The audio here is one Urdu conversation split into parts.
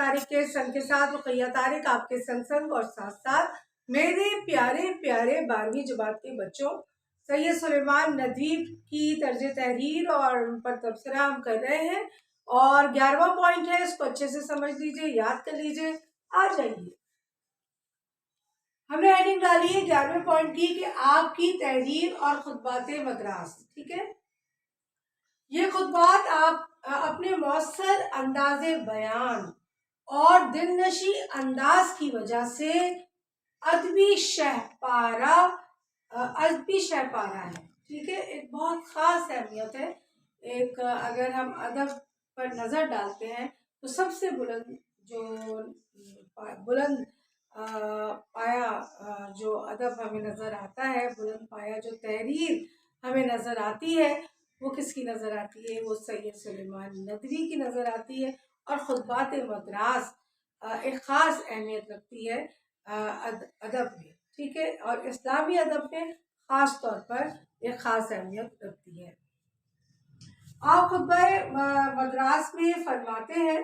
طارق کے سنگ کے ساتھ رقیہ طارق آپ کے سنگ سنگ اور ساتھ ساتھ میرے پیارے پیارے 12ویں جماعت کے بچوں، سید سلیمان ندوی کی طرز تحریر اور ان پر تبصرہ ہم کر رہے ہیں، اور 11واں پوائنٹ ہے، اس کو اچھے سے سمجھ لیجئے، یاد کر لیجئے۔ آ جائیے، ہم نے ہیڈنگ ڈالی ہے 11ویں پوائنٹ کی کہ آپ کی تحریر اور خطبات مدراس، ٹھیک ہے؟ یہ خطبات آپ اپنے مؤثر انداز بیان اور دلنشیں انداز کی وجہ سے ادبی شہپارہ ہے، ٹھیک ہے؟ ایک بہت خاص اہمیت ہے۔ ایک اگر ہم ادب پر نظر ڈالتے ہیں تو سب سے بلند پایا جو ادب ہمیں نظر آتا ہے، بلند پایا جو تحریر ہمیں نظر آتی ہے، وہ کس کی نظر آتی ہے؟ وہ سید سلیمان ندوی کی نظر آتی ہے۔ اور خطبات مدراس ایک خاص اہمیت رکھتی ہے ادب میں، ٹھیک ہے؟ اور اسلامی ادب میں خاص طور پر ایک خاص اہمیت رکھتی ہے۔ آپ خطبہ مدراس میں فرماتے ہیں،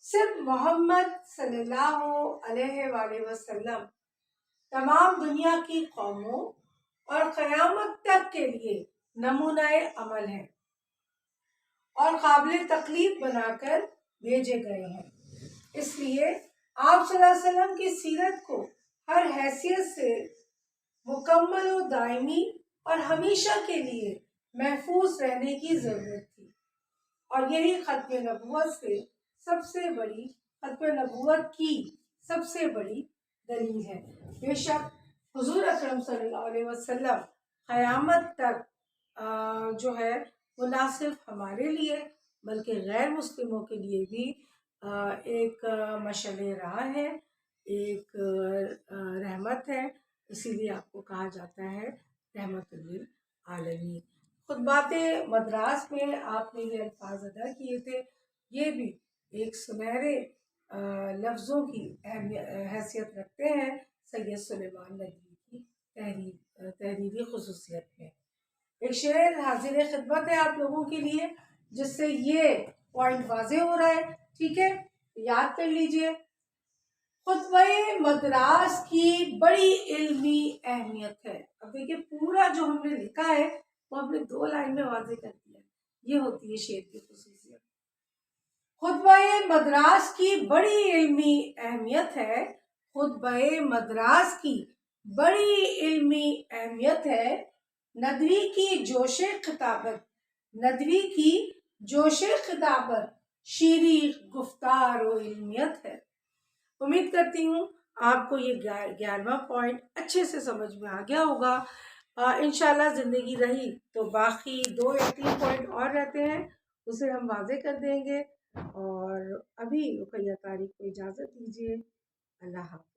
صرف محمد صلی اللہ علیہ وآلہ وسلم تمام دنیا کی قوموں اور قیامت تک کے لیے نمونہ عمل ہے اور قابل تقلید بنا کر بھیجے گئے ہیں۔ اس لیے آپ صلی اللہ علیہ وسلم کی سیرت کو ہر حیثیت سے مکمل و دائمی اور ہمیشہ کے لیے محفوظ رہنے کی ضرورت تھی، اور یہی ختم نبوت کی سب سے بڑی دلیل ہے۔ بے شک حضور اکرم صلی اللہ علیہ وسلم قیامت تک جو ہے وہ نہ صرف ہمارے لیے بلکہ غیر مسلموں کے لیے بھی ایک مشعل راہ ہے، ایک رحمت ہے، اسی لیے آپ کو کہا جاتا ہے رحمت للعالمین۔ خطبات مدراس میں آپ نے یہ الفاظ ادا کیے تھے، یہ بھی ایک سنہرے لفظوں کی حیثیت رکھتے ہیں سید سلیمان ندوی کی تحریری خصوصیت میں۔ ایک شعر حاضر خدمت ہے آپ لوگوں کے لیے، جس سے یہ پوائنٹ واضح ہو رہا ہے، ٹھیک ہے؟ یاد کر لیجئے۔ خطبہ مدراس کی بڑی علمی اہمیت ہے۔ اب دیکھیں پورا جو ہم نے لکھا ہے وہ ہم نے 2 لائن میں واضح کر دیا ہے، یہ ہوتی ہے شعر کی خصوصیت۔ خطبہ مدراس کی بڑی علمی اہمیت ہے، خطبہ مدراس کی بڑی علمی اہمیت ہے، ندوی کی جوش خطابت شیریں گفتار و علمیت ہے۔ امید کرتی ہوں آپ کو یہ 11واں پوائنٹ اچھے سے سمجھ میں آ گیا ہوگا۔ انشاءاللہ زندگی رہی تو باقی 2 یا 3 پوائنٹ اور رہتے ہیں، اسے ہم واضح کر دیں گے، اور ابھی رقیہ طارق کو اجازت دیجیے۔ اللہ حافظ۔